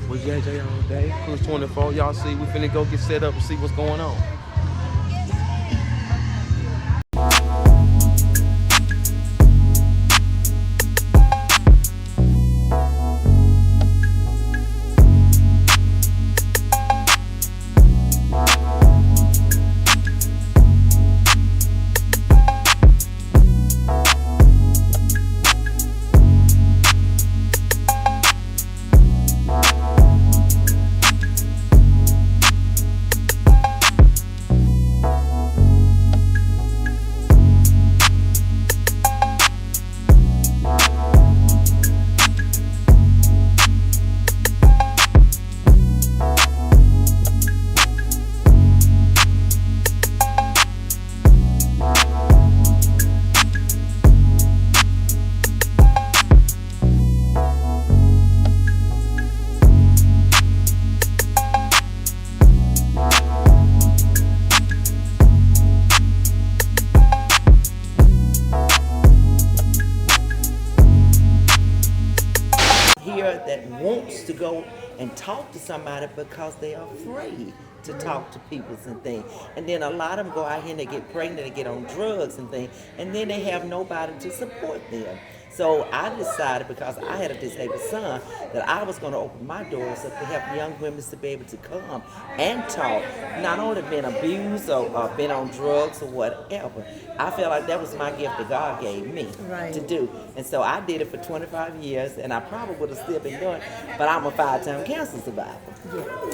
With JJ all day, COOKZ24. Y'all see, we finna go get set up and see what's going on. That wants to go and talk to somebody because they're afraid to talk to people and things. And then a lot of them go out here and they get pregnant and get on drugs and things, and then they have nobody to support them. So I decided, because I had a disabled son, that I was going to open my doors up to help young women to be able to come and talk, not only been abused or been on drugs or whatever. I felt like that was my gift that God gave me to do. And so I did it for 25 years, and I probably would have still been doing it, but I'm a 5-time cancer survivor.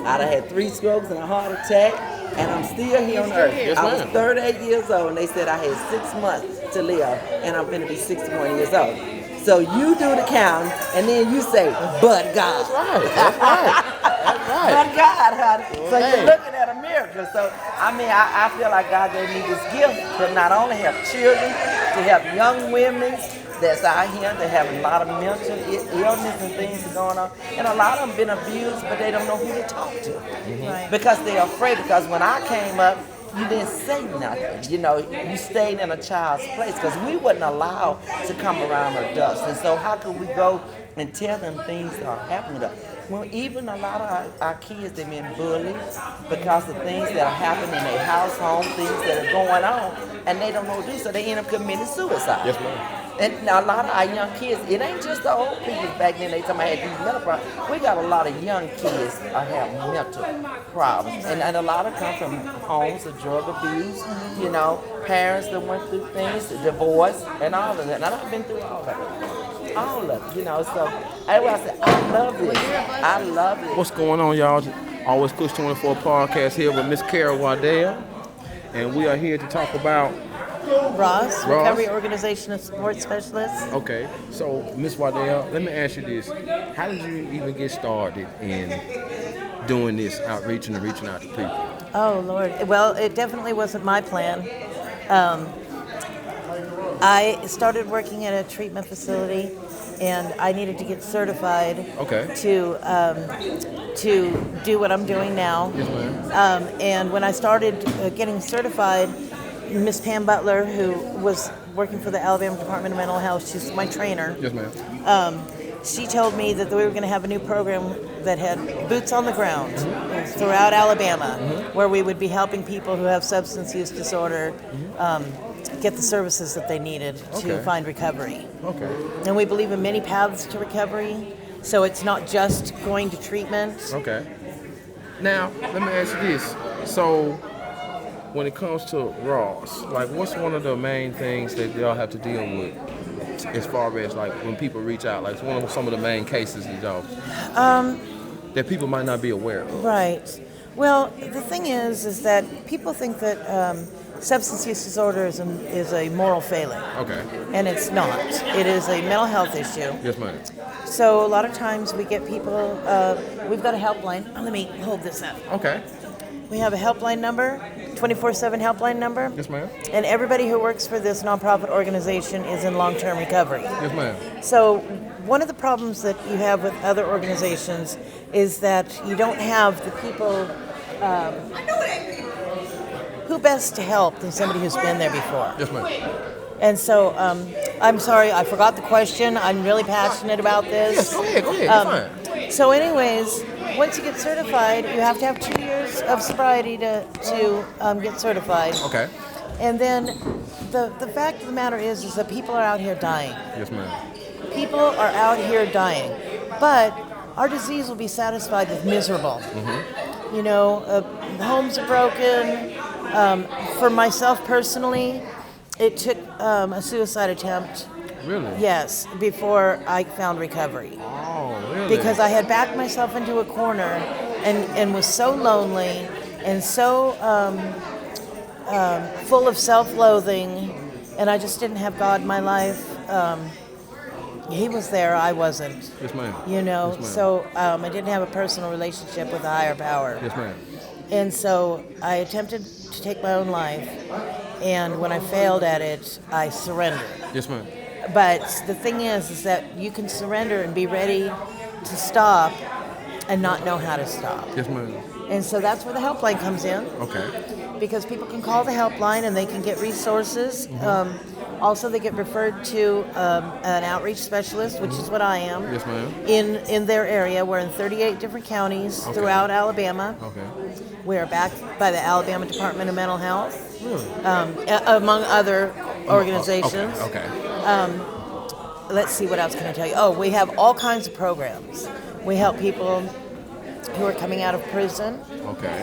I'd have had 3 strokes and a heart attack, and I'm still here on earth. Yes, I was 38 years old, and they said I had 6 months to live, and I'm going to be 61 years old. So you do the counting, and then you say, but God. That's right. That's right. That's right. But God, honey. So you're looking at a miracle. So, I mean, I feel like God gave me this gift to not only help children, to help young women that's out here that have a lot of mental illness and things going on. And a lot of them been abused, but they don't know who to talk to. Because they're afraid. Because when I came up, you didn't say nothing. You know, you stayed in a child's place because we wasn't allowed to come around adults. And so how could we go and tell them things that are happening to us? Well, even a lot of our kids, they've been bullied because of things that are happening in their household, things that are going on, and they don't know what to do, so they end up committing suicide. Yes, ma'am. And now a lot of our young kids, it ain't just the old people back then, they talking about had these mental problems. We got a lot of young kids that have mental problems. And a lot of come from homes of drug abuse, you know, parents that went through things, divorce, and all of that. And I've been through all of it. All of it, you know, so I said, I love this. I love it. What's going on, y'all? Always COOKZ24 podcast here with Miss Carol Waddell. And we are here to talk about Ross, Recovery Organization of Support Specialists. Okay, so Miss Waddell, let me ask you this. How did you even get started in doing this outreach and reaching out to people? Oh, Lord. Well, it definitely wasn't my plan. I started working at a treatment facility, and I needed to get certified to do what I'm doing now. Yes, ma'am. And when I started getting certified, Miss Pam Butler, who was working for the Alabama Department of Mental Health, she's my trainer. Yes, ma'am. She told me that we were going to have a new program that had boots on the ground throughout Alabama, where we would be helping people who have substance use disorder get the services that they needed to find recovery. Okay. And we believe in many paths to recovery, so it's not just going to treatment. Okay. Now, let me ask you this. So, when it comes to Ross, like, what's one of the main things that y'all have to deal with as far as, like, when people reach out? Like, one of some of the main cases that y'all that people might not be aware of. Right. Well, the thing is that people think that substance use disorder is a moral failing. Okay. And it's not. It is a mental health issue. Yes, ma'am. So a lot of times we get people, we've got a helpline. Oh, let me hold this up. Okay. We have a helpline number, 24/7 helpline number. Yes, ma'am. And everybody who works for this nonprofit organization is in long-term recovery. Yes, ma'am. So one of the problems that you have with other organizations is that you don't have the people who best to help than somebody who's been there before. Yes, ma'am. And so I'm sorry, I forgot the question. I'm really passionate about this. Yes, go ahead. You're fine. So anyways, once you get certified, you have to have 2 years of sobriety to get certified. Okay. And then the fact of the matter is that people are out here dying. Yes, ma'am. People are out here dying. But our disease will be satisfied with miserable. Mm-hmm. You know, homes are broken. For myself personally, it took a suicide attempt. Really? Yes, before I found recovery. Oh, really? Because I had backed myself into a corner and was so lonely and so full of self-loathing, and I just didn't have God in my life. He was there, I wasn't. Yes, ma'am. You know, Yes, ma'am. so I didn't have a personal relationship with a higher power. Yes, ma'am. And so I attempted to take my own life, and when I failed at it, I surrendered. Yes, ma'am. But the thing is that you can surrender and be ready to stop and not know how to stop. Yes, ma'am. And so that's where the helpline comes in, Okay. because people can call the helpline and they can get resources. Also, they get referred to an outreach specialist, which is what I am. Yes, ma'am. In their area. We're in 38 different counties Okay. throughout Alabama. Okay. We are backed by the Alabama Department of Mental Health, Really? among other organizations. Okay. Let's see, what else can I tell you? Oh, we have all kinds of programs. We help people who are coming out of prison Okay.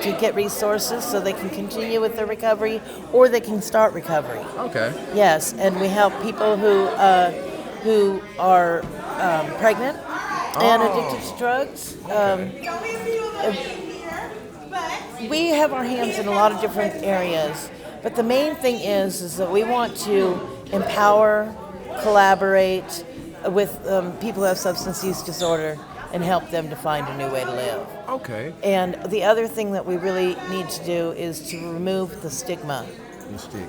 to get resources so they can continue with their recovery or they can start recovery. Okay. Yes, and we help people who are pregnant and addicted to drugs. We have our hands in a lot of different areas, but the main thing is that we want to empower, collaborate with people who have substance use disorder and help them to find a new way to live. Okay. And the other thing that we really need to do is to remove the stigma.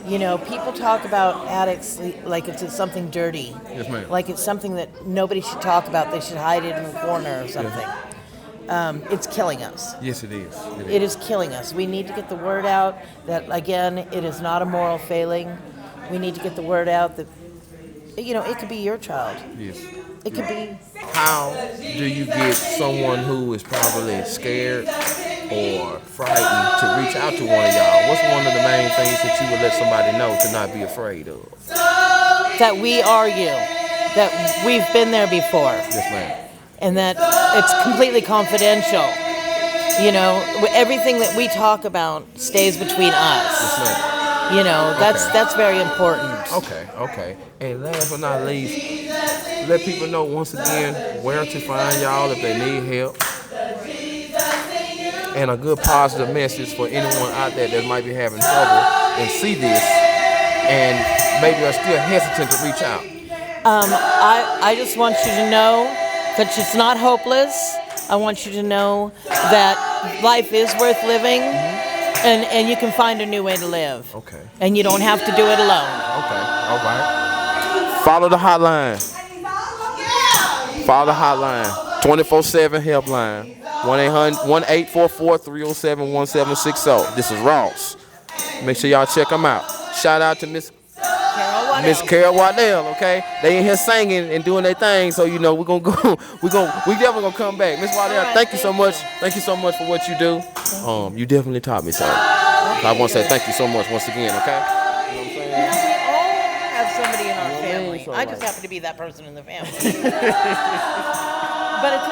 You know, people talk about addicts like it's something dirty. Yes, ma'am. Like it's something that nobody should talk about. They should hide it in a corner or something. It's killing us. Yes, it is. It is killing us. We need to get the word out that, again, it is not a moral failing. We need to get the word out that, you know, it could be your child. Yes. It could be. How do you get someone who is probably scared or frightened to reach out to one of y'all? What's one of the main things that you would let somebody know to not be afraid of? That we are you. That we've been there before. Yes, ma'am. And that it's completely confidential. You know, everything that we talk about stays between us. Yes, ma'am. You know, that's very important. Okay. And last but not least, let people know once again where to find y'all if they need help. And a good positive message for anyone out there that might be having trouble and see this and maybe are still hesitant to reach out. I just want you to know that it's not hopeless. I want you to know that life is worth living, and you can find a new way to live. Okay. And you don't have to do it alone. Okay. All right. Follow the hotline. Follow the hotline. 24/7 helpline. 1-844-307-1760. This is Ross. Make sure y'all check them out. Shout out to Miss Carol Waddell, okay? They in here singing and doing their thing, so you know we definitely gonna come back. Miss Waddell, thank you so much. Thank you so much for what you do. You definitely taught me so. I want to say thank you so much once again, okay? You know what I'm saying? We all have somebody in our family. I just happen to be that person in the family. But it is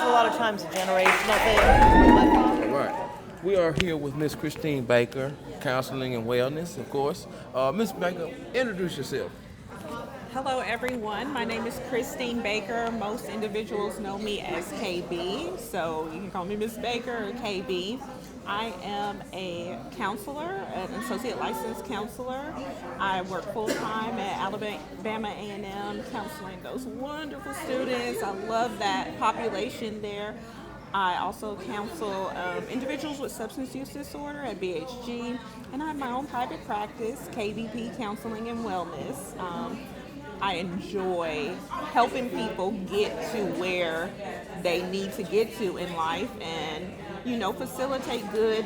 a lot of times a generational thing. All right. We are here with Miss Christine Baker, counseling and wellness, of course. Miss Baker, introduce yourself. Hello everyone, my name is Christine Baker. Most individuals know me as KB, so you can call me Miss Baker or KB. I am a counselor, an associate licensed counselor. I work full-time at Alabama A&M counseling those wonderful students. I love that population there. I also counsel individuals with substance use disorder at BHG, and I have my own private practice, KBP Counseling and Wellness. I enjoy helping people get to where they need to get to in life and, facilitate good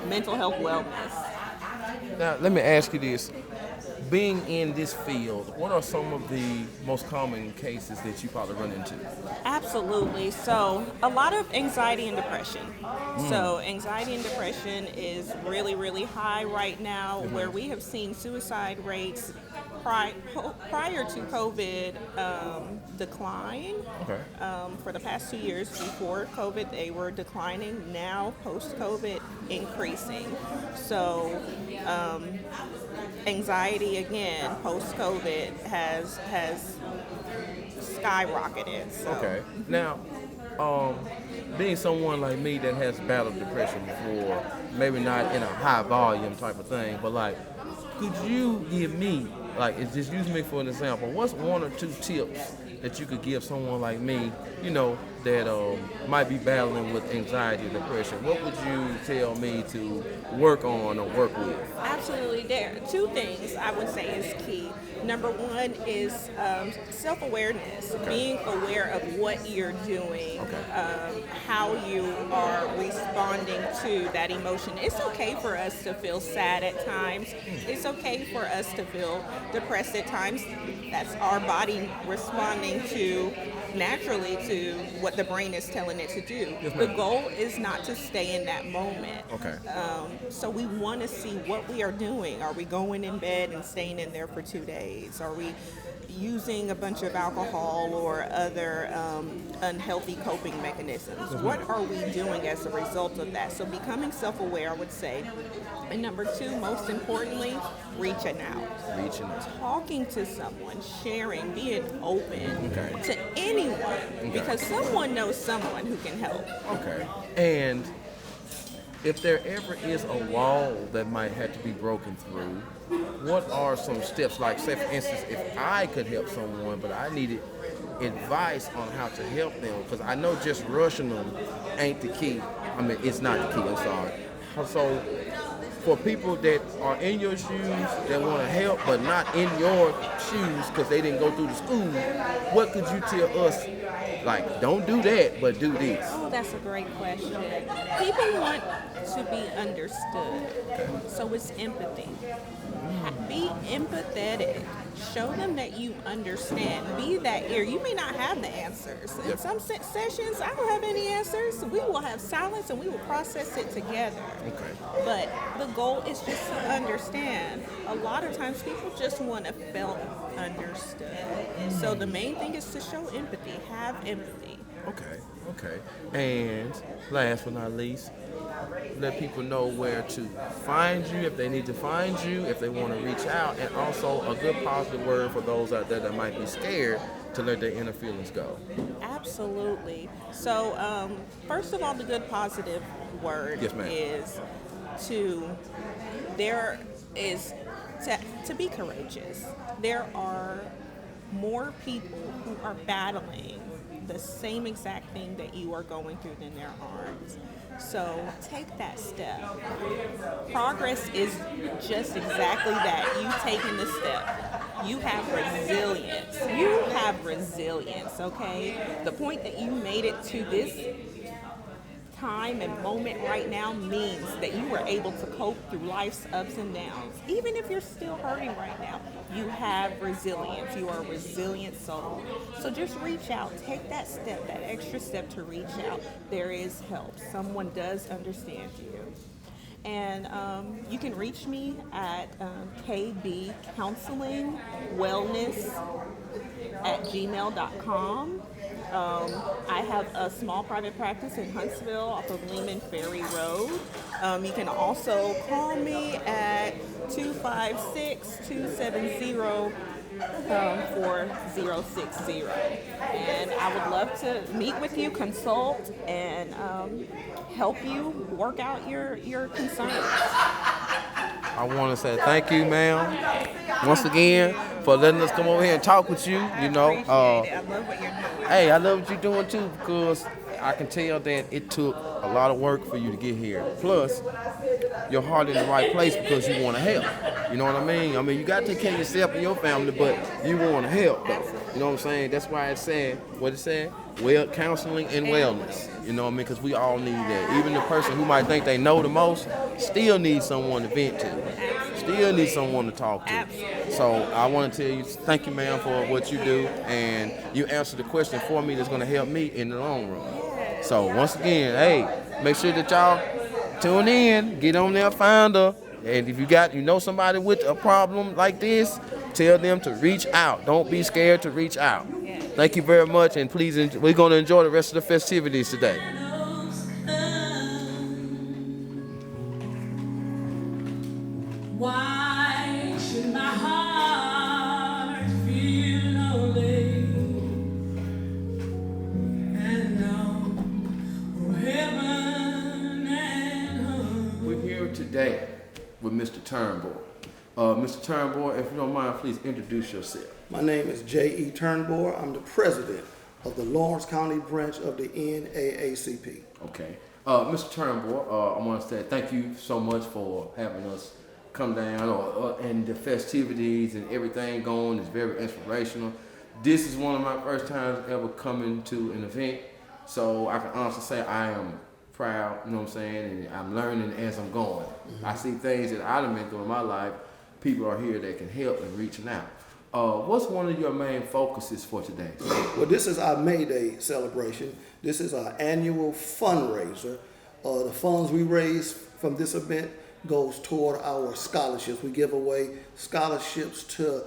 mental health wellness. Now, let me ask you this. Being in this field, what are some of the most common cases that you probably run into? Absolutely. So, a lot of anxiety and depression. So, anxiety and depression is really, really high right now, where we have seen suicide rates prior to COVID decline. Okay. For the past 2 years before COVID, they were declining. Now, post-COVID, increasing. So, anxiety again post-COVID has skyrocketed. So. Okay. Now, being someone like me that has battled depression before, maybe not in a high volume type of thing, but like, could you give me, like, just use me for an example, what's one or two tips that you could give someone like me, that might be battling with anxiety or depression? What would you tell me to work on or work with? Absolutely. There are two things I would say is key. Number one is self-awareness, being aware of what you're doing, how you are responding to that emotion. It's okay for us to feel sad at times. It's okay for us to feel depressed at times. That's our body responding naturally to what the brain is telling it to do. Yes, the ma'am. goal is not to stay in that moment. Okay. So we want to see what we are doing. Are we going in bed and staying in there for 2 days? Are we using a bunch of alcohol or other unhealthy coping mechanisms? What are we doing as a result of that? So becoming self-aware, I would say. And number two, most importantly, reaching out. Reaching out. Talking to someone, sharing, being open Okay. to anyone, because someone knows someone who can help. Okay. And if there ever is a wall that might have to be broken through, what are some steps? Like, say for instance, if I could help someone, but I needed advice on how to help them, because I know just rushing them ain't the key. I mean, it's not the key, I'm sorry. So, for people that are in your shoes, that want to help, but not in your shoes because they didn't go through the school, what could you tell us? Like, don't do that, but do this. Oh, that's a great question. People want to be understood, so it's empathy. Be empathetic. Show them that you understand. Be that ear. You may not have the answers. In some sessions, I don't have any answers. We will have silence and we will process it together. Okay. But the goal is just to understand. A lot of times people just want to feel understood. So the main thing is to show empathy. Have empathy. Okay. And last but not least, let people know where to find you if they need to find you, if they want to reach out, and also a good positive word for those out there that might be scared to let their inner feelings go. Absolutely. So, first of all, the good positive word Yes, ma'am. is to be courageous. There are more people who are battling the same exact thing that you are going through than there aren't. So take that step. Progress is just exactly that. You taking the step. You have resilience. You have resilience, okay? The point that you made it to this time and moment right now means that you were able to cope through life's ups and downs. Even if you're still hurting right now, you have resilience. You are a resilient soul. So just reach out. Take that step, that extra step to reach out. There is help. Someone does understand you. And you can reach me at KB Counseling Wellness @gmail.com. I have a small private practice in Huntsville off of Lehman Ferry Road. You can also call me at 256-270 4060. And I would love to meet with you, consult, and help you work out your concerns. I want to say thank you, ma'am, once again, for letting us come over here and talk with you. You know, Appreciate it. I love what you're doing. hey, I love what you're doing too, because I can tell that it took a lot of work for you to get here. Plus, your heart in the right place because you want to help. You know what I mean? I mean, you got to take care of yourself and your family, but you want to help, though. You know what I'm saying? That's why it said, what it said? Well, counseling and wellness. You know what I mean? Because we all need that. Even the person who might think they know the most still needs someone to vent to. Still needs someone to talk to. So I want to tell you, thank you, ma'am, for what you do. And you answered the question for me that's going to help me in the long run. So once again, hey, make sure that y'all tune in, get on there, find her. And if you know somebody with a problem like this, tell them to reach out. Don't be scared to reach out. Thank you very much, and please, we're going to enjoy the rest of the festivities today. Why should my heart feel lonely and know heaven and home? We're here today with Mr. Turnbull. Mr. Turnbull, if you don't mind, please introduce yourself. My name is J.E. Turnbull. I'm the president of the Lawrence County branch of the NAACP. Okay. Mr. Turnbull, I want to say thank you so much for having us come down, and the festivities and everything going is very inspirational. This is one of my first times ever coming to an event, so I can honestly say I am proud, you know what I'm saying, and I'm learning as I'm going. Mm-hmm. I see things that I've been through in my life. People are here that can help and reaching out. What's one of your main focuses for today? Well, this is our May Day celebration. This is our annual fundraiser. The funds we raise from this event goes toward our scholarships. We give away scholarships to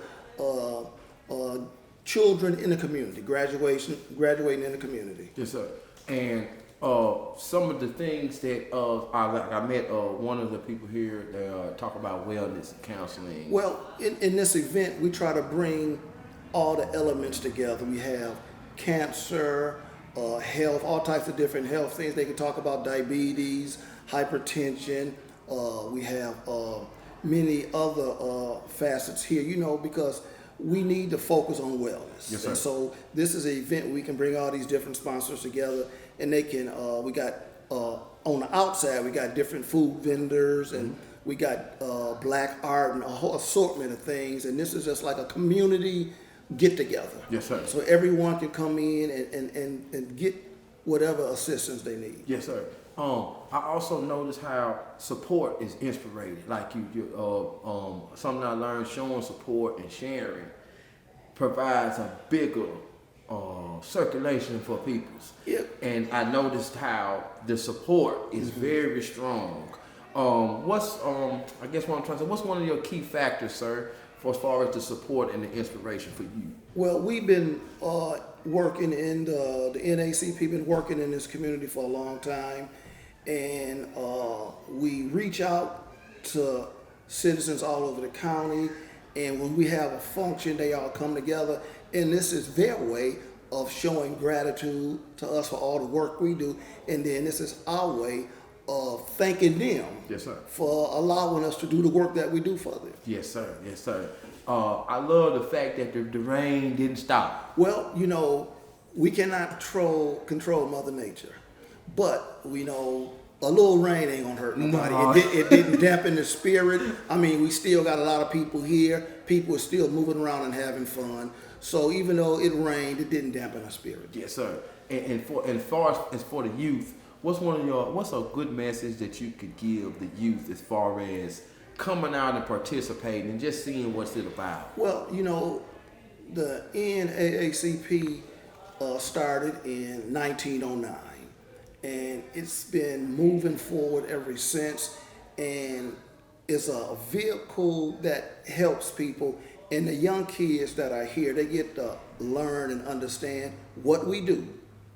children in the community, graduating in the community. Yes, sir. And some of the things that I met one of the people here that talk about wellness and counseling. Well, in this event, we try to bring all the elements together. We have cancer, health, all types of different health things. They can talk about diabetes, hypertension. We have many other facets here, you know, because we need to focus on wellness. Yes, sir. And so this is an event where we can bring all these different sponsors together, and they can, we got, on the outside, we got different food vendors, and we got black art and a whole assortment of things, and this is just like a community get together. Yes, sir. So everyone can come in and get whatever assistance they need. Yes, sir. I also noticed how support is inspirating. Like something I learned, showing support and sharing provides a bigger circulation for people. Yep. And I noticed how the support is very strong. I guess what I'm trying to say, what's one of your key factors, sir, for as far as the support and the inspiration for you? Well, we've been working in the NACP, been working in this community for a long time, and we reach out to citizens all over the county, and when we have a function, they all come together, and this is their way of showing gratitude to us for all the work we do, and then this is our way of thanking them. Yes, sir. For allowing us to do the work that we do for them. Yes, sir. Yes, sir. I love the fact that the rain didn't stop. Well, you know, we cannot control Mother Nature, but we know a little rain ain't gonna hurt nobody. No. It didn't dampen the spirit. I mean, we still got a lot of people here. People are still moving around and having fun. So even though it rained, it didn't dampen our spirit. Yes, sir. And for the youth, what's a good message that you could give the youth as far as coming out and participating and just seeing what's it about? Well, you know, the NAACP started in 1909, and it's been moving forward ever since, and it's a vehicle that helps people, and the young kids that are here, they get to learn and understand what we do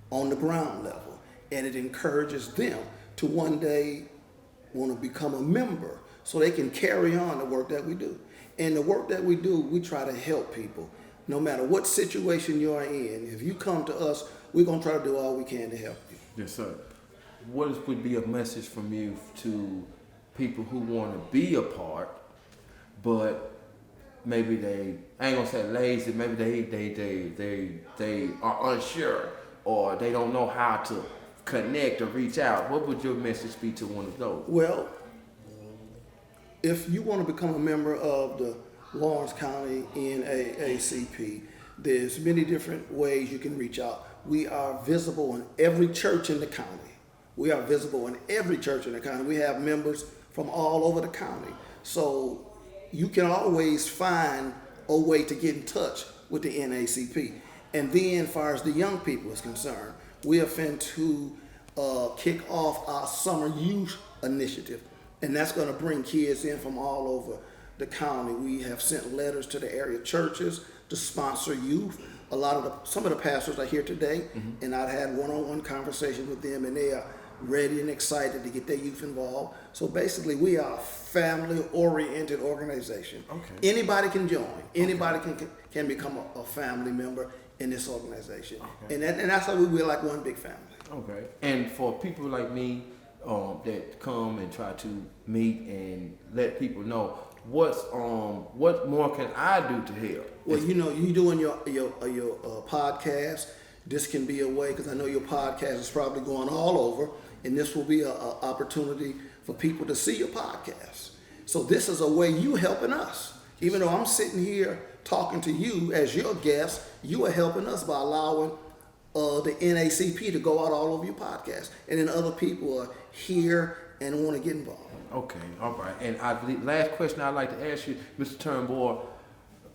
on the ground level, and it encourages them to one day want to become a member so they can carry on the work that we do. And the work that we do, we try to help people. No matter what situation you're in, if you come to us, we're going to try to do all we can to help you. Yes, sir. What would be a message from you to people who want to be a part, but maybe they, I ain't gonna say lazy, maybe they are unsure, or they don't know how to connect or reach out? What would your message be to one of those? Well, if you want to become a member of the Lawrence County NAACP, there's many different ways you can reach out. We are visible in every church in the county. We are visible in every church in the county. We have members from all over the county. So you can always find a way to get in touch with the NAACP. And then as far as the young people is concerned, we are finna to kick off our summer youth initiative. And that's gonna bring kids in from all over the county. We have sent letters to the area churches to sponsor youth. Some of the pastors are here today, and I've had one-on-one conversations with them, and they are ready and excited to get their youth involved. So basically, we are a family-oriented organization. Okay. Anybody can join. Anybody can become a family member in this organization. Okay. And that's how we're like one big family. Okay. And for people like me that come and try to meet and let people know, what more can I do to help? Well, you know, you doing your podcast. This can be a way, because I know your podcast is probably going all over, and this will be an opportunity for people to see your podcast. So this is a way you helping us. Even though I'm sitting here talking to you as your guest, you are helping us by allowing the NAACP to go out all over your podcast, and then other people are here and want to get involved. Okay, all right. And last question I'd like to ask you, Mr. Turnbull,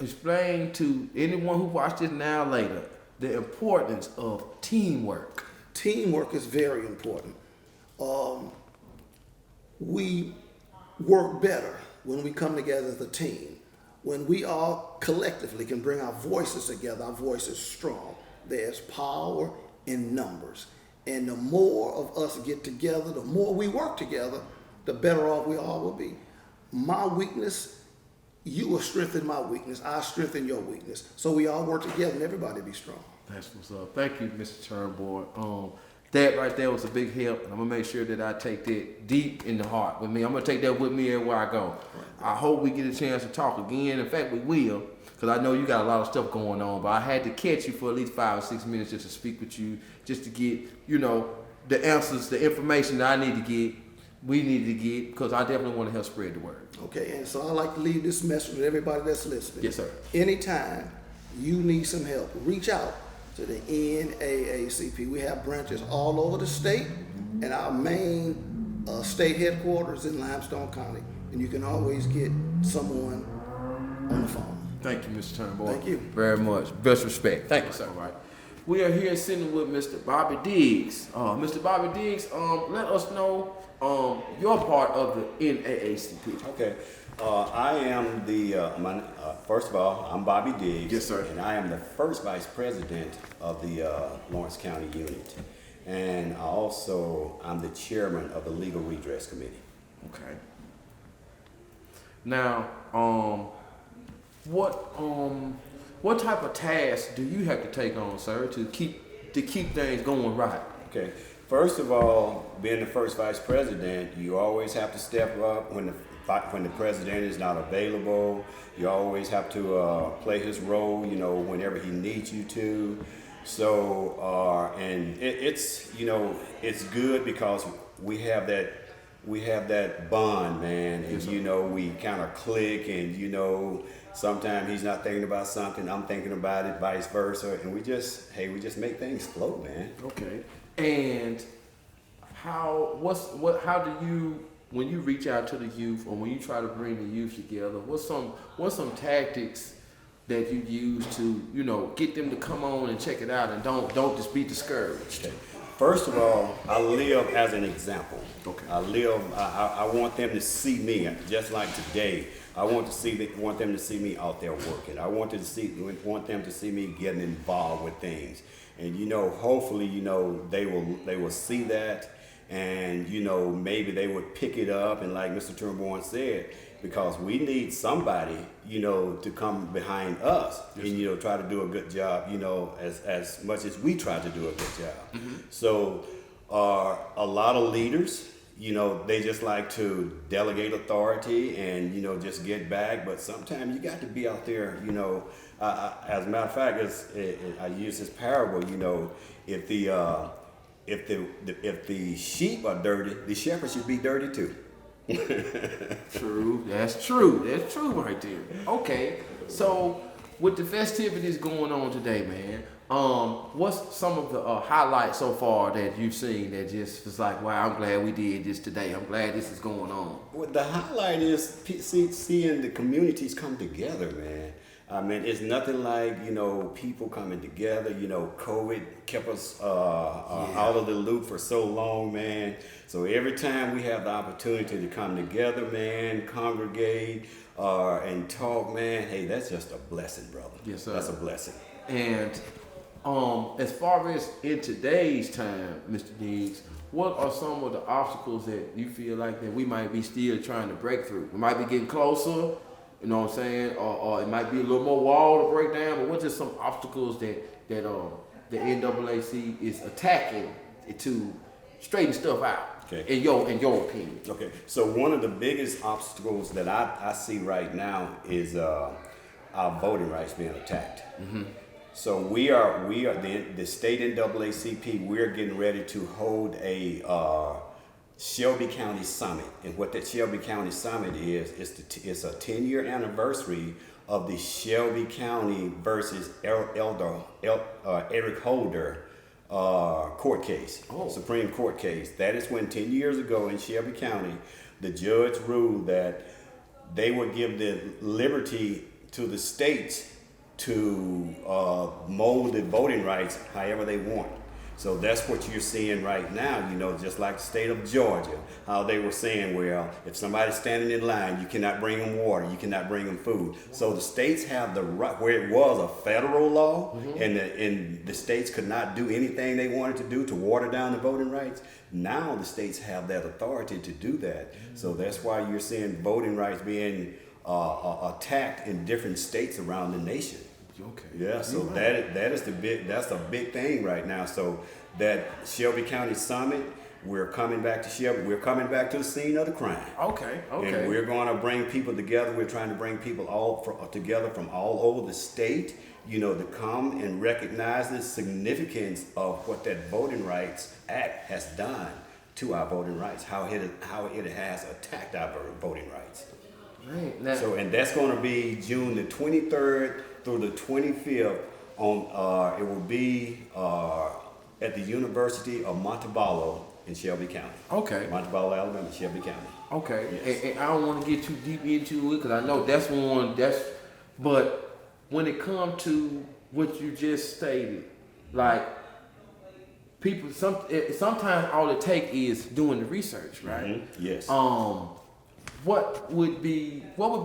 explain to anyone who watched this now or later the importance of teamwork. Teamwork is very important. We work better when we come together as a team. When we all collectively can bring our voices together, our voice is strong. There's power in numbers. And the more of us get together, the more we work together, the better off we all will be. My weakness, you will strengthen my weakness. I strengthen your weakness. So we all work together and everybody be strong. That's what's up. Thank you, Mr. Turnbull. That right there was a big help, and I'm gonna make sure that I take that deep in the heart with me. I'm gonna take that with me everywhere I go. I hope we get a chance to talk again. In fact, we will, because I know you got a lot of stuff going on, but I had to catch you for at least 5 or 6 minutes just to speak with you, just to get, you know, the answers, the information that I need to get, we need to get, because I definitely want to help spread the word. Okay, and so I like to leave this message with everybody that's listening. Yes, sir. Anytime you need some help, reach out to the NAACP. We have branches all over the state, and our main state headquarters in Limestone County. And you can always get someone on the phone. Thank you, Mr. Turnbull. Thank you. Very much. Best respect. Thank you, sir. All right. We are here sitting with Mr. Bobby Diggs. Mr. Bobby Diggs, let us know your part of the NAACP. Okay. I am first of all, I'm Bobby Diggs. Yes, sir. And I am the first vice president of the Lawrence County unit. And I'm the chairman of the Legal Redress Committee. Okay. Now, what type of tasks do you have to take on, sir, to keep things going right? Okay. First of all, being the first vice president, you always have to step up when the president is not available. You always have to play his role, you know, whenever he needs you to. So, and it's good because we have that bond, man, and you know, we kind of click, and you know, sometimes he's not thinking about something, I'm thinking about it, vice versa, and we just make things flow, man. Okay. And how do you, when you reach out to the youth, or when you try to bring the youth together, what's some tactics that you use to, you know, get them to come on and check it out, and don't just be discouraged? Okay. First of all, I live as an example. Okay. I want them to see me, just like today. I want them to see me out there working. I want them to see me getting involved with things. And you know, hopefully, you know, they will see that, and you know, maybe they would pick it up. And like Mr. Turnbull said, because we need somebody, to come behind us and, try to do a good job, as much as we try to do a good job. So a lot of leaders, they just like to delegate authority and, just get back. But sometimes you got to be out there, as a matter of fact, I use this parable, if the sheep are dirty, the shepherd should be dirty too. True. That's true right there. Okay. So with the festivities going on today, man, what's some of the highlights so far that you've seen that just was like, wow, I'm glad we did this today. I'm glad this is going on. Well, the highlight is seeing the communities come together, man. I mean, it's nothing like, people coming together. COVID kept us out of the loop for so long, man. So every time we have the opportunity to come together, man, congregate and talk, man, hey, that's just a blessing, brother. Yes, sir. That's a blessing. And as far as in today's time, Mr. Diggs, what are some of the obstacles that you feel like that we might be still trying to break through? We might be getting closer, you know what I'm saying? Or it might be a little more wall to break down, but what's just some obstacles that the NAAC is attacking to straighten stuff out? Okay. In your opinion. Okay. So one of the biggest obstacles that I see right now is our voting rights being attacked. Mm-hmm. So we are the state NAACP. We're getting ready to hold a Shelby County Summit, and what that Shelby County Summit it's a 10-year anniversary of the Shelby County versus Eric Holder court case, Supreme Court case. That is when 10 years ago in Shelby County, the judge ruled that they would give the liberty to the states to mold the voting rights however they want. So that's what you're seeing right now, just like the state of Georgia, how they were saying, well, if somebody's standing in line, you cannot bring them water, you cannot bring them food. So the states have the right, where it was a federal law, and the states could not do anything they wanted to do to water down the voting rights. Now the states have that authority to do that. So that's why you're seeing voting rights being attacked in different states around the nation. Okay. Yeah, so that's a big thing right now. So that Shelby County Summit, we're coming back to Shelby. We're coming back to the scene of the crime. Okay. And we're going to bring people together. We're trying to bring people together from all over the state, to come and recognize the significance of what that Voting Rights Act has done to our voting rights, how it has attacked our voting rights. Right. Now, So, and that's going to be June the 23rd through the 25th on, it will be at the University of Monteballo in Shelby County. Okay. Monteballo, Alabama, Shelby County. Okay. Yes. And I don't want to get too deep into it because I know that's one, but when it comes to what you just stated, like people, sometimes all it takes is doing the research, right? Mm-hmm. Yes. What would be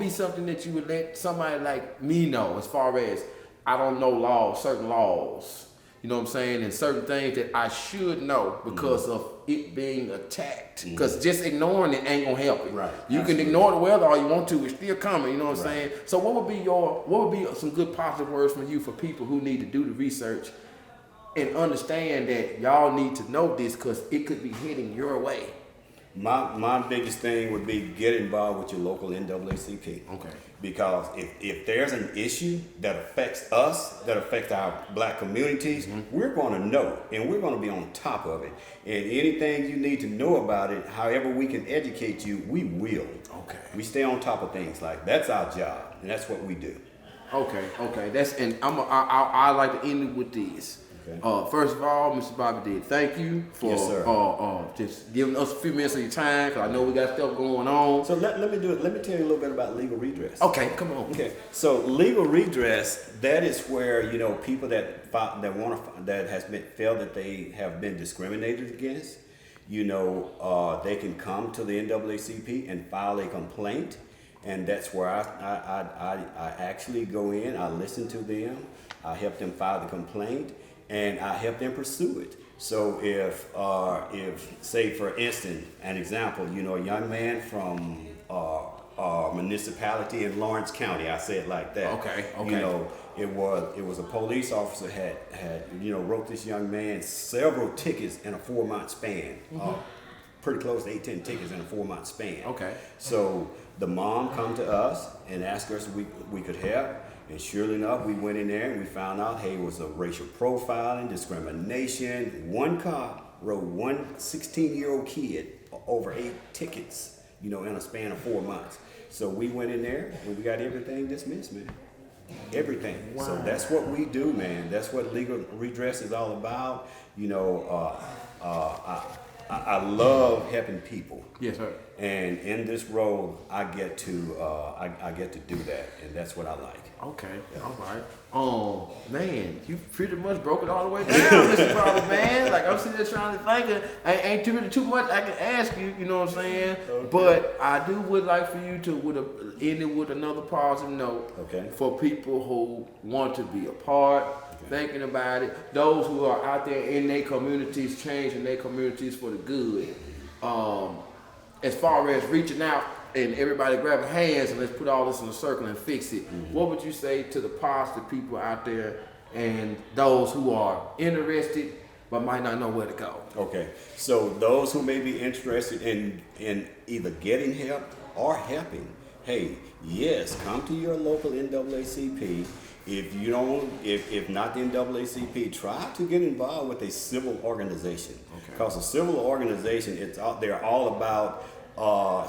something that you would let somebody like me know as far as I don't know certain laws, you know what I'm saying, and certain things that I should know because of it being attacked. Because just ignoring it ain't gonna help it. Right. You can ignore the weather all you want to, it's still coming. You know what I'm saying. So what would be some good positive words from you for people who need to do the research and understand that y'all need to know this because it could be heading your way. My biggest thing would be get involved with your local NAACP. Okay. Because if there's an issue that affects us, that affects our black communities, we're going to know and we're going to be on top of it. And anything you need to know about it, however we can educate you, we will. Okay. We stay on top of things that's our job, and that's what we do. Okay. I like to end it with this. Okay. First of all, Mr. Bobby Diggs, thank you for just giving us a few minutes of your time, because I know we got stuff going on. So let me tell you a little bit about legal redress. Okay, come on. Okay, so legal redress, that is where people that feel that they have been discriminated against, they can come to the NAACP and file a complaint, and that's where I actually go in. I listen to them, I help them file the complaint, and I help them pursue it. So if say for instance, an example, a young man from municipality in Lawrence County. I say it like that. Okay. You know, it was a police officer had wrote this young man several tickets in a 4-month span. Pretty close to 8-10 tickets in a 4-month span. Okay. So the mom come to us and asked us if we could help. And surely enough, we went in there and we found out, hey, it was a racial profiling, discrimination. One cop wrote one 16-year-old kid over 8 tickets, in a span of 4 months. So we went in there and we got everything dismissed, man. Everything. Wow. So that's what we do, man. That's what legal redress is all about. I love helping people. Yes, sir. And in this role, I get to do that, and that's what I like. Okay, all right. Man, you pretty much broke it all the way down, Mr. Robert, man. Like, I'm sitting there trying to think, ain't too much I can ask you, you know what I'm saying? Okay. But I would like for you to end it with another positive note. Okay. For people who want to be a part, thinking about it, those who are out there in their communities, changing their communities for the good. As far as reaching out and everybody grabbing hands and let's put all this in a circle and fix it, what would you say to the positive people out there and those who are interested but might not know where to go? Okay, so those who may be interested in either getting help or helping, hey, yes, come to your local NAACP. If you don't, if not the NAACP, try to get involved with a civil organization. Because a civil organization, they're all about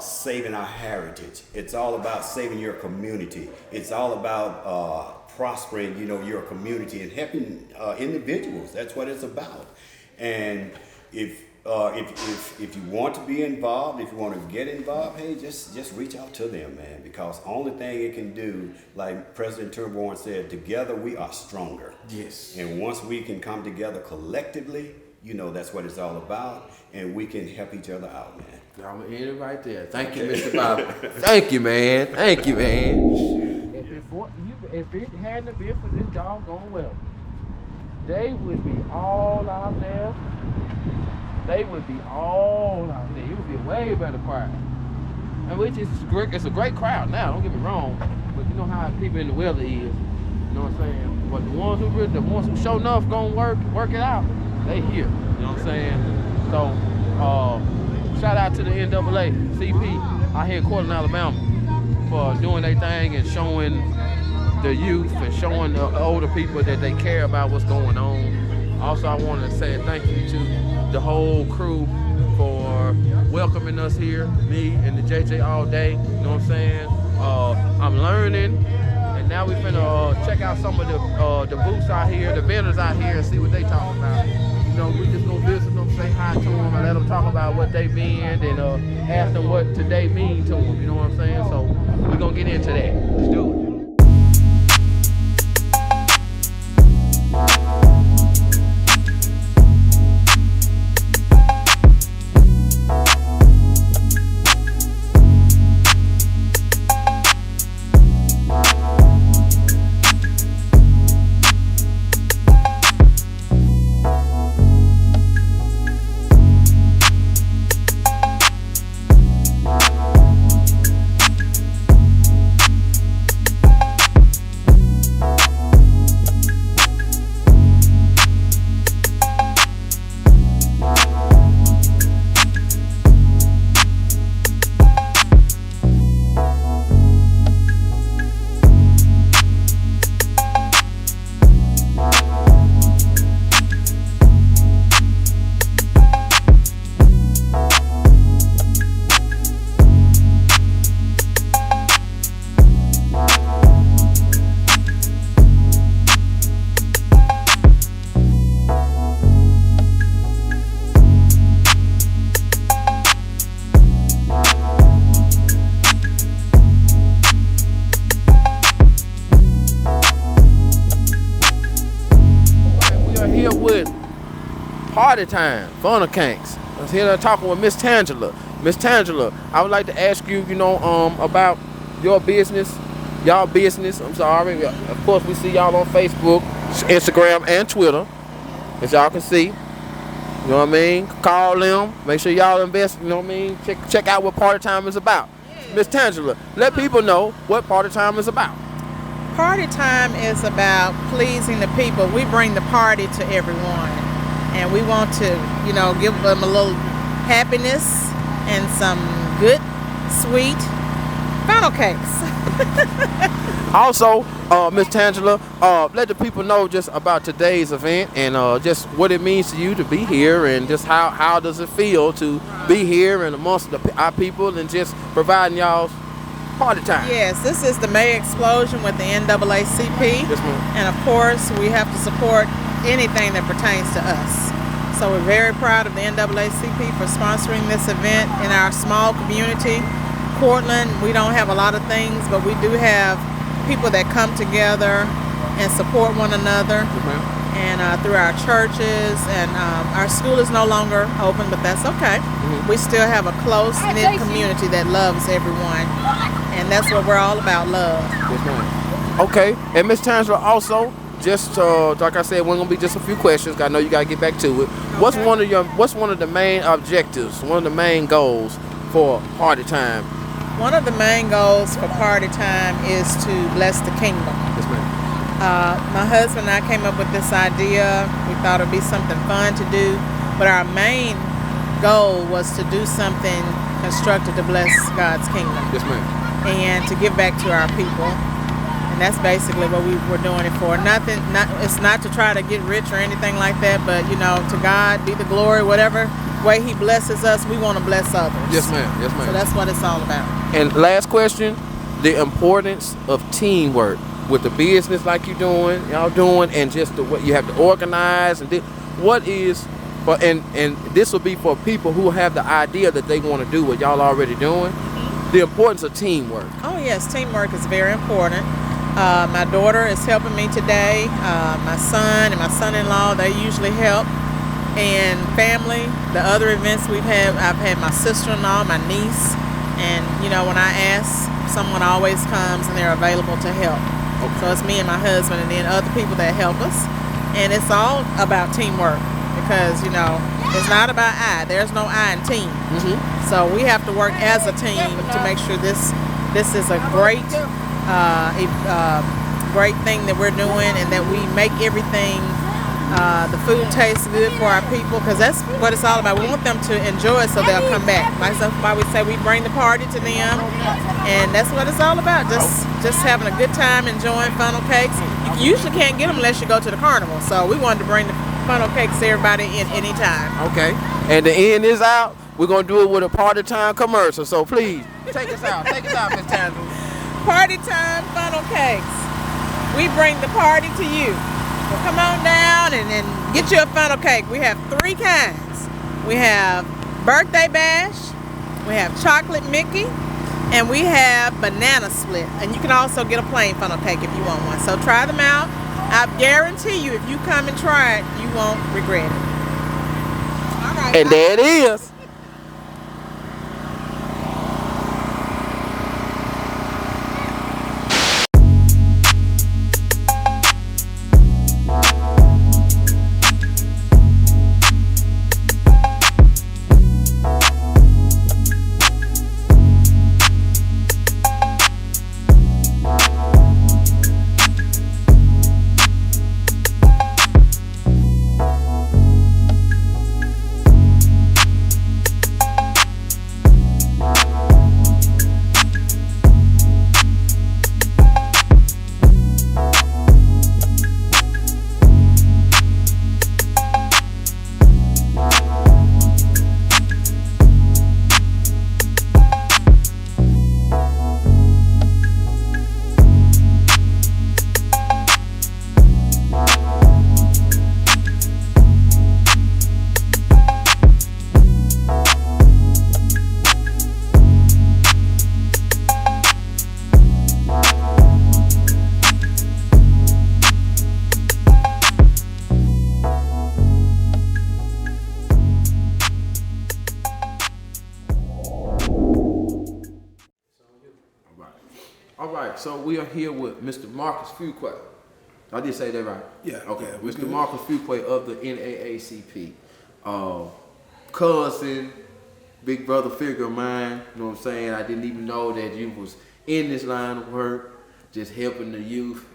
saving our heritage. It's all about saving your community. It's all about prospering, your community and helping individuals. That's what it's about. And if you want to be involved, if you want to get involved, hey, just reach out to them, man. Because the only thing it can do, like President Turnbull said, together we are stronger. Yes. And once we can come together collectively, that's what it's all about, and we can help each other out, man. I'm gonna end it right there. Thank you, Mr. Bobby. Thank you, man. Thank you, man. If it hadn't been for this doggone weather, they would be all out there. They would be all out there. It would be a way better crowd. And which is great. It's a great crowd now. Don't get me wrong, but you know how people in the weather is. You know what I'm saying? But the ones who show enough gonna work it out. They here. You know what I'm saying? So, shout out to the NAACP out here in Courtland, Alabama, for doing their thing and showing the youth and showing the older people that they care about what's going on. Also, I wanted to say thank you to the whole crew for welcoming us here, me and the JJ all day. You know what I'm saying? I'm learning, and now we finna check out some of the booths out here, the vendors out here, and see what they talking about. We just gonna visit them, say hi to them, and let them talk about what they been, and ask them what today mean to them. You know what I'm saying? So we're gonna get into that. Let's do it. Party time, Funnel Kanks. I was here talking with Miss Tangela. Miss Tangela, I would like to ask you, about your business, y'all business. I'm sorry. Of course, we see y'all on Facebook, Instagram, and Twitter, as y'all can see. You know what I mean? Call them. Make sure y'all invest. You know what I mean? Check out what Party Time is about. Miss Tangela, let people know what Party Time is about. Party time is about pleasing the people. We bring the party to everyone, and we want to, give them a little happiness and some good, sweet funnel cakes. Also, Miss Tangela, let the people know just about today's event and just what it means to you to be here, and just how does it feel to be here and amongst our people and just providing y'all party time. Yes, this is the May explosion with the NAACP. Yes, ma'am. And of course, we have to support anything that pertains to us. So we're very proud of the NAACP for sponsoring this event in our small community. Courtland, we don't have a lot of things, but we do have people that come together and support one another. Yes, ma'am. And through our churches, and our school is no longer open, but that's okay. Mm-hmm. We still have a close-knit community that loves everyone, and that's what we're all about, love. Yes, ma'am. Okay, and Miss Tangela, also, just like I said, we're gonna be just a few questions. I know you gotta get back to it. What's one of the main objectives? One of the main goals for Party Time? One of the main goals for Party Time is to bless the kingdom. Yes, ma'am. My husband and I came up with this idea. We thought it'd be something fun to do, but our main goal was to do something constructive to bless God's kingdom. Yes, ma'am. And to give back to our people. And that's basically what we were doing it for. It's not to try to get rich or anything like that, but to God be the glory. Whatever way He blesses us, we want to bless others. Yes, ma'am. Yes, ma'am. So that's what it's all about. And last question, the importance of teamwork with the business like y'all doing, and just the way you have to organize, and what is, and this will be for people who have the idea that they want to do what y'all already doing. The importance of teamwork. Oh yes, teamwork is very important. My daughter is helping me today. My son and my son-in-law, they usually help. And family, the other events we've had, I've had my sister-in-law, my niece, and when I ask, someone always comes and they're available to help. Okay. So it's me and my husband, and then other people that help us. And it's all about teamwork, because it's not about I. There's no I in team. Mm-hmm. So we have to work as a team to make sure this is a great great thing that we're doing, and that we make everything, the food tastes good for our people, because that's what it's all about. We want them to enjoy it so they'll come back. That's why we say we bring the party to them, and that's what it's all about. Just having a good time, enjoying funnel cakes. You usually can't get them unless you go to the carnival, so we wanted to bring the funnel cakes to everybody in any time. Okay, and the end is out. We're gonna do it with a Party Time commercial, so please take us out. Take us out, Miss Tangela. Party Time funnel cakes. We bring the party to you. So come on down and get you a funnel cake. We have 3 kinds. We have birthday bash, we have chocolate Mickey, and we have banana split. And you can also get a plain funnel cake if you want one. So try them out. I guarantee you, if you come and try it, you won't regret it. All right. And there it is. All right, so we are here with Mr. Marcus Fuqua. I did say that right? Yeah. Okay, Yeah, Mr. good. Marcus Fuqua of the NAACP. Cousin, big brother figure of mine. You know what I'm saying? I didn't even know that you was in this line of work, just helping the youth,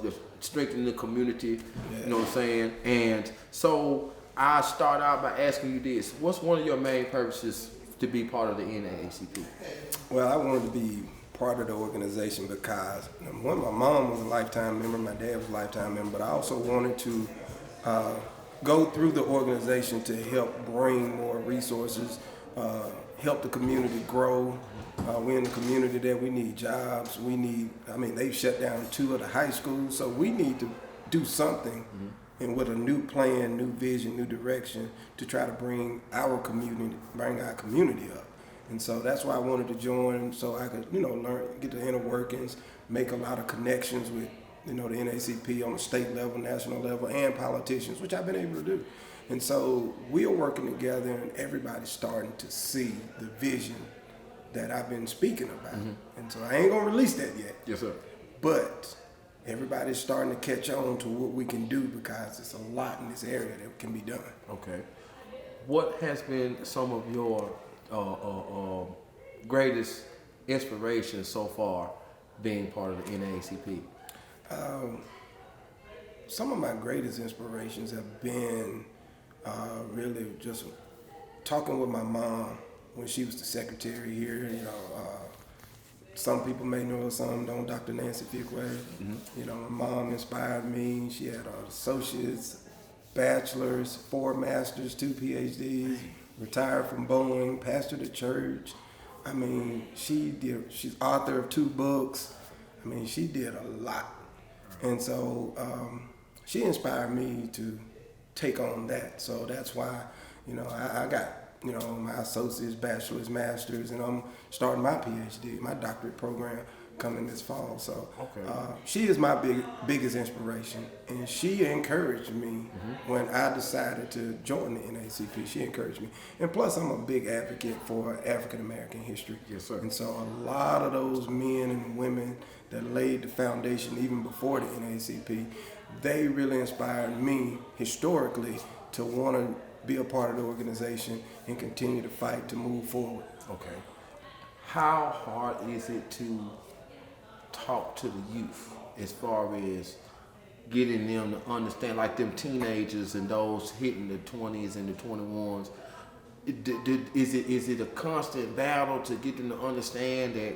just strengthening the community. You know what I'm saying? And so I start out by asking you this: what's one of your main purposes to be part of the NAACP? Well, I wanted to be part of the organization because one, my mom was a lifetime member, my dad was a lifetime member, but I also wanted to go through the organization to help bring more resources, help the community grow. We're in the community that we need jobs. They've shut down 2 of the high schools, so we need to do something and with a new plan, new vision, new direction to try to bring our community up. And so that's why I wanted to join, so I could, learn, get the inner workings, make a lot of connections with, the NAACP on the state level, national level, and politicians, which I've been able to do. And so we are working together, and everybody's starting to see the vision that I've been speaking about. And so I ain't gonna release that yet. Yes, sir. But everybody's starting to catch on to what we can do because there's a lot in this area that can be done. Okay. What has been some of your greatest inspirations so far being part of the NAACP? Some of my greatest inspirations have been really just talking with my mom when she was the secretary here. Some people may know her, some don't. Dr. Nancy Fuqua. My mom inspired me. She had associates, bachelors, 4 masters, 2 PhDs, retired from Boeing, pastored a church. She's author of 2 books. She did a lot. And so she inspired me to take on that. So that's why, I got, my associates, bachelor's, master's, and I'm starting my PhD, my doctorate program coming this fall. So she is my biggest inspiration. And she encouraged me when I decided to join the NAACP. She encouraged me. And plus, I'm a big advocate for African American history. Yes, sir. And so a lot of those men and women that laid the foundation even before the NAACP, they really inspired me historically to want to be a part of the organization and continue to fight to move forward. Okay. How hard is it to talk to the youth as far as getting them to understand, like them teenagers and those hitting the 20s and the 21s? Is it a constant battle to get them to understand that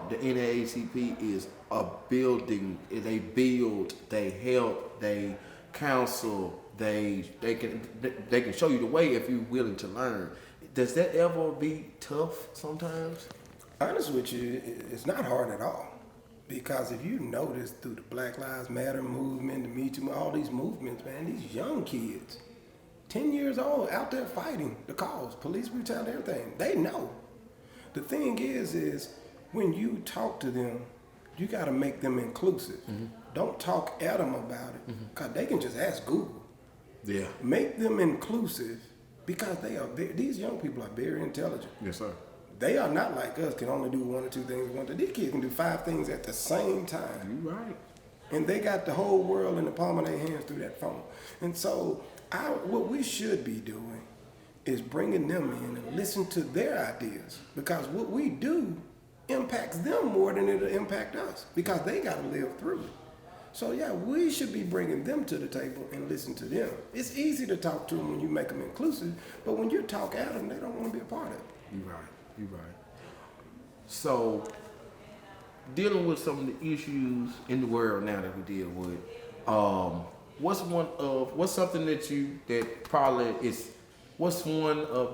the NAACP is a building? They build, they help, they counsel, they can show you the way if you're willing to learn. Does that ever be tough sometimes? Honest with you, it's not hard at all. Because if you notice through the Black Lives Matter movement, the Me Too, all these movements, man, these young kids, 10 years old, out there fighting the cause, police brutality, everything, they know. The thing is when you talk to them, you got to make them inclusive. Don't talk at them about it, because they can just ask Google. Yeah. Make them inclusive, because these young people are very intelligent. Yes, sir. They are not like us, can only do 1 or 2 things at one time. These kids can do 5 things at the same time. You're right. And they got the whole world in the palm of their hands through that phone. And so what we should be doing is bringing them in and listen to their ideas, because what we do impacts them more than it'll impact us, because they got to live through it. So yeah, we should be bringing them to the table and listen to them. It's easy to talk to them when you make them inclusive, but when you talk at them, they don't want to be a part of it. You're right. You're right. So, dealing with some of the issues in the world now that we deal with, what's one of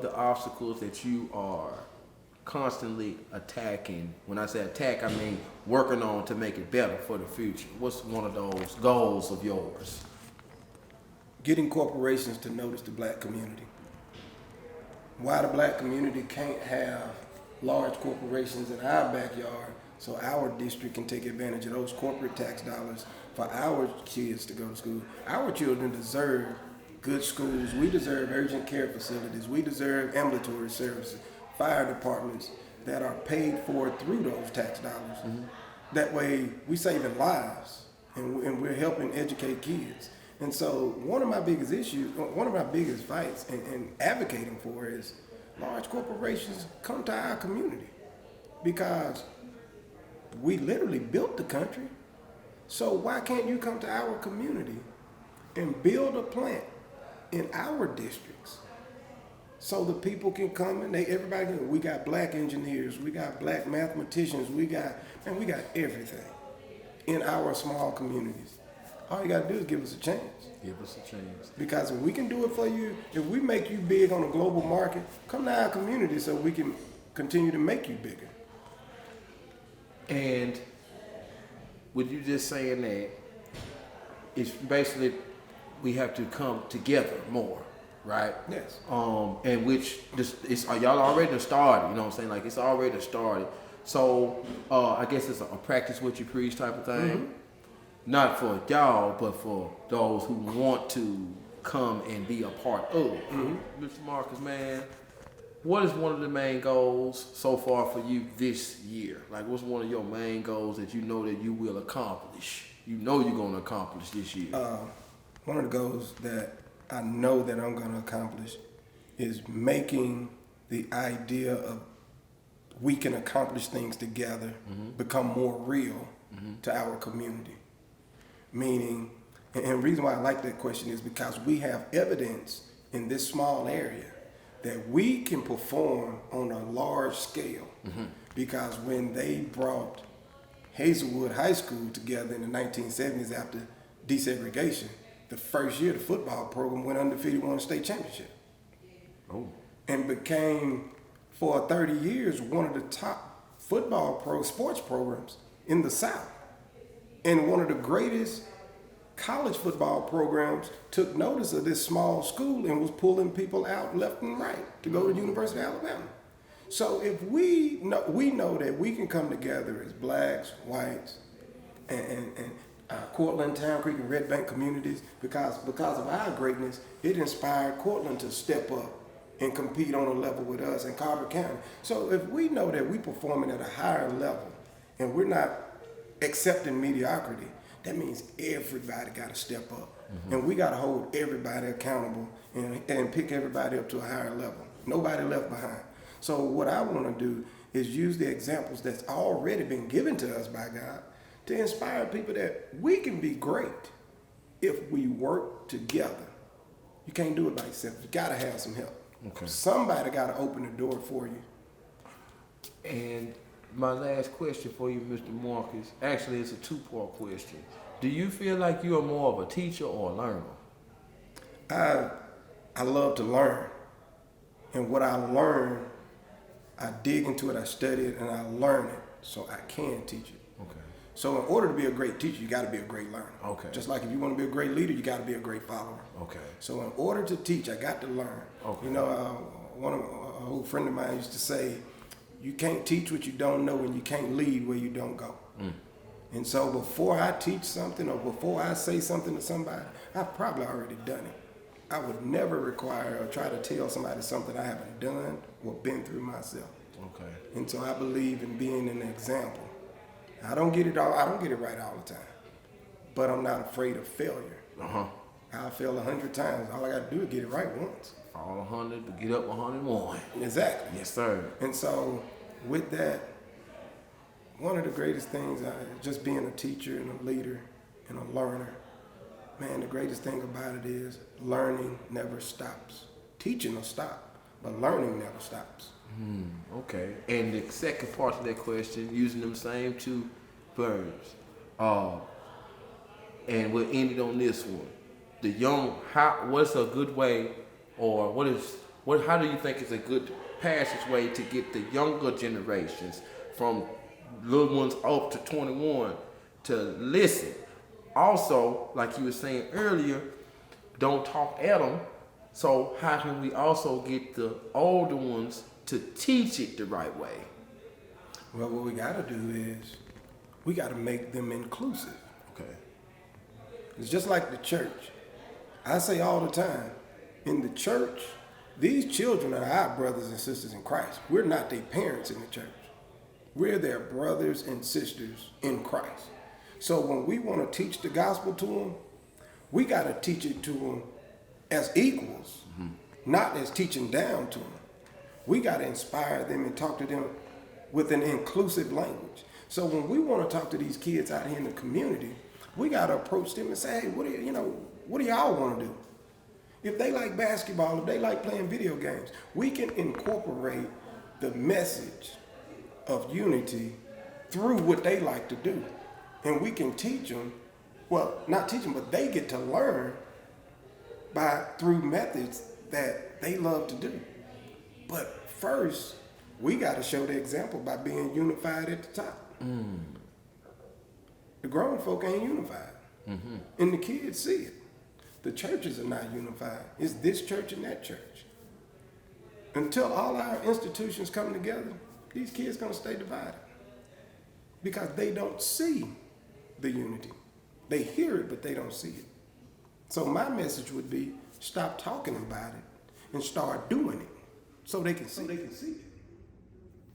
the obstacles that you are constantly attacking? When I say attack, I mean working on to make it better for the future. What's one of those goals of yours? Getting corporations to notice the black community. Why the black community can't have large corporations in our backyard so our district can take advantage of those corporate tax dollars for our kids to go to school. Our children deserve good schools. We deserve urgent care facilities. We deserve ambulatory services, fire departments that are paid for through those tax dollars. That way we saving lives and we're helping educate kids. And so one of my biggest issues, one of my biggest fights and advocating for is large corporations come to our community because we literally built the country. So why can't you come to our community and build a plant in our districts so the people can come and everybody can, we got black engineers, we got black mathematicians, we got everything in our small communities. All you gotta do is give us a chance. Give us a chance. Because if we can do it for you, if we make you big on a global market, come to our community so we can continue to make you bigger. And with you just saying that, it's basically we have to come together more, right? Yes. And which it's y'all already started. You know what I'm saying? Like it's already started. So I guess it's a practice what you preach type of thing. Mm-hmm. Not for y'all, but for those who want to come and be a part of. Mm-hmm. Mr. Marcus, man, what is one of the main goals so far for you this year? Like, what's one of your main goals that you know that you will accomplish? You know you're going to accomplish this year. One of the goals that I know that I'm going to accomplish is making the idea of we can accomplish things together become more real to our community. Meaning, and the reason why I like that question is because we have evidence in this small area that we can perform on a large scale. Because when they brought Hazelwood High School together in the 1970s after desegregation, the first year the football program went undefeated, won a state championship. Oh. And became, for 30 years, one of the top sports programs in the South. And one of the greatest college football programs took notice of this small school and was pulling people out left and right to go to the University of Alabama. So if we know that we can come together as blacks, whites, and Courtland, Town Creek, and Red Bank communities, because of our greatness, it inspired Courtland to step up and compete on a level with us in Carver County. So if we know that we're performing at a higher level and we're not accepting mediocrity, that means everybody got to step up. And we got to hold everybody accountable and pick everybody up to a higher level. Nobody left behind. So what I want to do is use the examples that's already been given to us by God to inspire people that we can be great if we work together. You can't do it by yourself. You got to have some help. Okay. Somebody got to open the door for you. And my last question for you, Mr. Marcus, actually it's a two-part question. Do you feel like you are more of a teacher or a learner? I love to learn. And what I learn, I dig into it, I study it, and I learn it so I can teach it. Okay. So in order to be a great teacher, you got to be a great learner. Okay. Just like if you want to be a great leader, you got to be a great follower. Okay. So in order to teach, I got to learn. Okay. You know, an old friend of mine used to say, you can't teach what you don't know and you can't lead where you don't go. And so before I teach something or before I say something to somebody, I've probably already done it. I would never require or try to tell somebody something I haven't done or been through myself. Okay. And so I believe in being an example. I don't get it right all the time, but I'm not afraid of failure. I'll fail 100 times. All I got to do is get it right once. Fall 100, but get up 101. Exactly. Yes, sir. And so with that, one of the greatest things, just being a teacher and a leader and a learner, man, the greatest thing about it is learning never stops. Teaching will stop, but learning never stops. Okay. And the second part of that question, using them same two verbs, and we'll end it on this one. What's a good way, or how do you think is a good passageway to get the younger generations from little ones up to 21 to listen? Also, like you were saying earlier, don't talk at them. So how can we also get the older ones to teach it the right way? Well, what we got to do is we got to make them inclusive. Okay. It's just like the church. I say all the time, in the church, these children are our brothers and sisters in Christ. We're not their parents in the church. We're their brothers and sisters in Christ. So when we want to teach the gospel to them, we got to teach it to them as equals, not as teaching down to them. We got to inspire them and talk to them with an inclusive language. So when we want to talk to these kids out here in the community, we got to approach them and say, hey, what do y'all want to do? If they like basketball, if they like playing video games, we can incorporate the message of unity through what they like to do. And we can teach them, well, not teach them, but they get to learn through methods that they love to do. But first, we got to show the example by being unified at the top. The grown folk ain't unified. And the kids see it. The churches are not unified. It's this church and that church. Until all our institutions come together, these kids gonna stay divided because they don't see the unity. They hear it, but they don't see it. So my message would be, stop talking about it and start doing it so they can see it.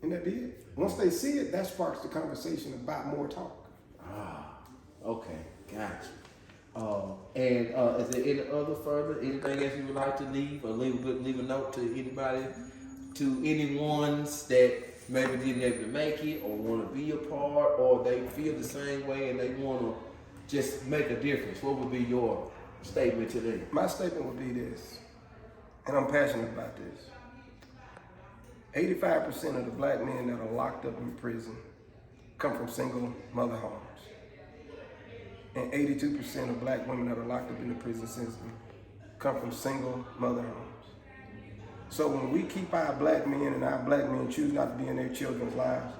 And that be it. Once they see it, that sparks the conversation about more talk. Okay, gotcha. And is there anything else you would like to leave, or leave a note to anybody, to anyone that maybe didn't able to make it, or want to be a part, or they feel the same way and they want to just make a difference? What would be your statement to them? My statement would be this, and I'm passionate about this. 85% of the black men that are locked up in prison come from single mother homes. And 82% of black women that are locked up in the prison system come from single mother homes. So when we keep our black men and our black men choose not to be in their children's lives,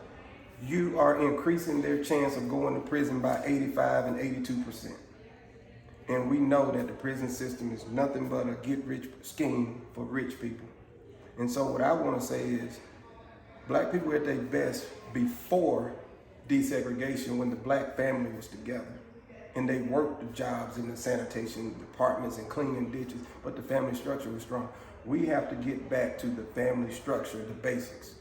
you are increasing their chance of going to prison by 85 and 82%. And we know that the prison system is nothing but a get-rich scheme for rich people. And so what I want to say is, black people were at their best before desegregation, when the black family was together. And they worked the jobs in the sanitation departments and cleaning ditches, but the family structure was strong. We have to get back to the family structure, the basics.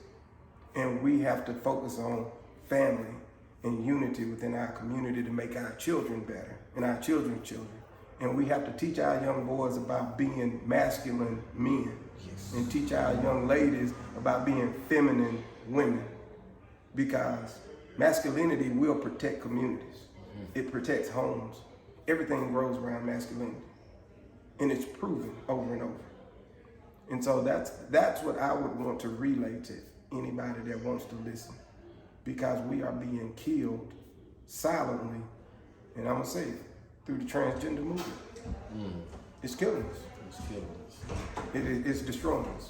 And we have to focus on family and unity within our community to make our children better and our children's children. And we have to teach our young boys about being masculine men. Yes. And teach our young ladies about being feminine women, because masculinity will protect communities. It protects homes. Everything grows around masculinity. And it's proven over and over. And so that's what I would want to relay to anybody that wants to listen. Because we are being killed silently, and I'm going to say it, through the transgender movement. It's killing us. It's killing us. It's destroying us.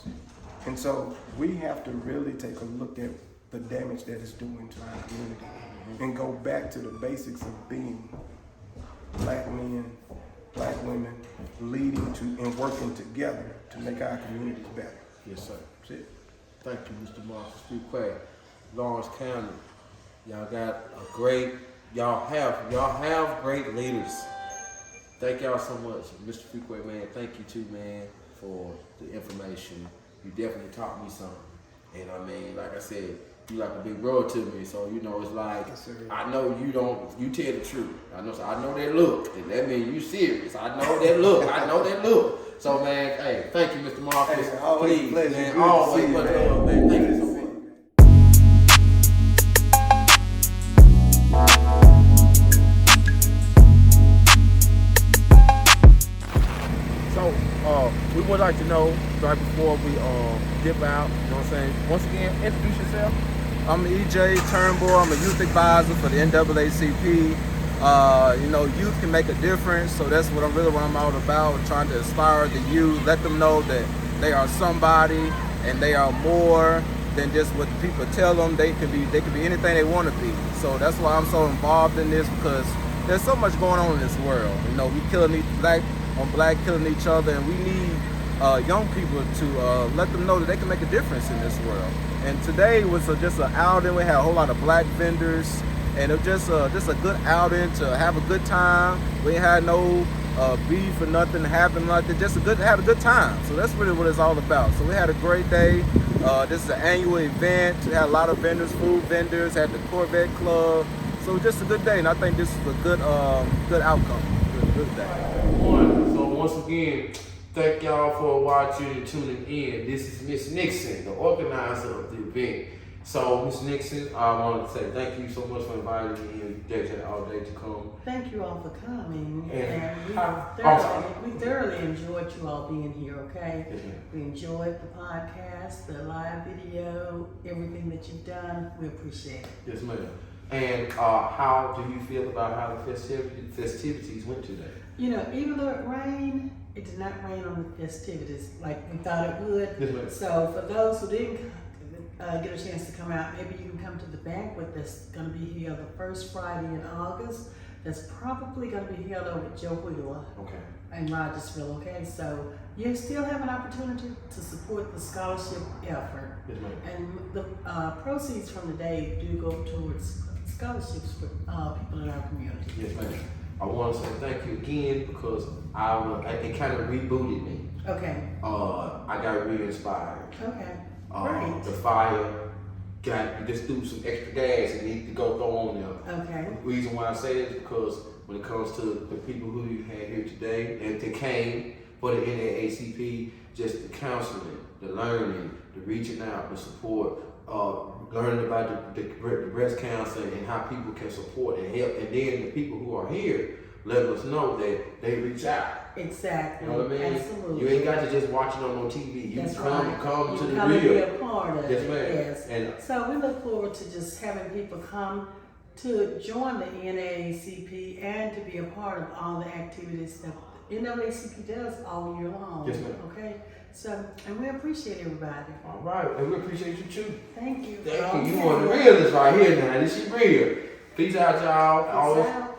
And so we have to really take a look at the damage that it's doing to our community. And go back to the basics of being black men, black women, leading to and working together to make our communities better. Yes, sir. That's it. Thank you, Mr. Marcus Freeway. Lawrence County, y'all have great leaders. Thank y'all so much. Mr. Freeway, man, thank you too, man, for the information. You definitely taught me something. And I mean, like I said, you like a big brother to me, so it's like, yes, I know you tell the truth. I know that look, and that means you serious. I know that look. So man, hey, thank you, Mr. Marcus. Hey, always please, pleasure. man, Good always to see you, much man. love, man. Thank you so much. So, we would like to know, right before we dip out, you know what I'm saying? Once again, introduce yourself. I'm EJ Turnbull. I'm a youth advisor for the NAACP. Youth can make a difference, so that's what I'm all about, trying to inspire the youth, let them know that they are somebody and they are more than just what the people tell them. They can be anything they want to be. So that's why I'm so involved in this, because there's so much going on in this world. We killing black killing each other, and we need young people to let them know that they can make a difference in this world. And today was just an outing. We had a whole lot of black vendors, and it was just a good outing to have a good time. We ain't had no beef or nothing happen like that. Just had a good time. So that's really what it's all about. So we had a great day. This is an annual event. We had a lot of vendors, food vendors, had the Corvette Club. So just a good day, and I think this is a good outcome. Good day. So once again, Thank y'all for watching and tuning in. This is Miss Nixon, the organizer of the event. So, Miss Nixon, I wanted to say thank you so much for inviting me and COOKZ All Day to come. Thank you all for coming. And We thoroughly enjoyed you all being here, okay? Yes, ma'am. We enjoyed the podcast, the live video, everything that you've done. We appreciate it. Yes, ma'am. And how do you feel about how the festivities went today? You know, even though it rained, it did not rain on the festivities like we thought it would. Yes, ma'am. So for those who didn't get a chance to come out, maybe you can come to the banquet that's going to be held the first Friday in August. That's probably going to be held over at Joe Wheeler in Rogersville, okay? So you still have an opportunity to support the scholarship effort. Yes, ma'am. And the proceeds from the day do go towards scholarships for people in our community. Yes, ma'am. I want to say thank you again because it kind of rebooted me. Okay. I got re-inspired. Okay. Great. The fire just threw some extra gas and need to go throw on there. Okay. The reason why I say this is because when it comes to the people who you had here today and they came for the NAACP, just the counseling, the learning, the reaching out, the support, learning about the breast cancer and how people can support and help, and then the people who are here let us know that they reach out. Exactly. You know what I mean? Absolutely. You ain't got to just watch it on TV. You That's come right. to You the come and real. be a part of Yes, it. ma'am. Yes. And so we look forward to just having people come to join the NAACP and to be a part of all the activities that NAACP does all year long. Yes, ma'am. Okay. So, and we appreciate everybody. all right, and we appreciate you too. Thank you. Thank you. You want the realest right here now. This is real. Peace out, y'all. Peace Always out.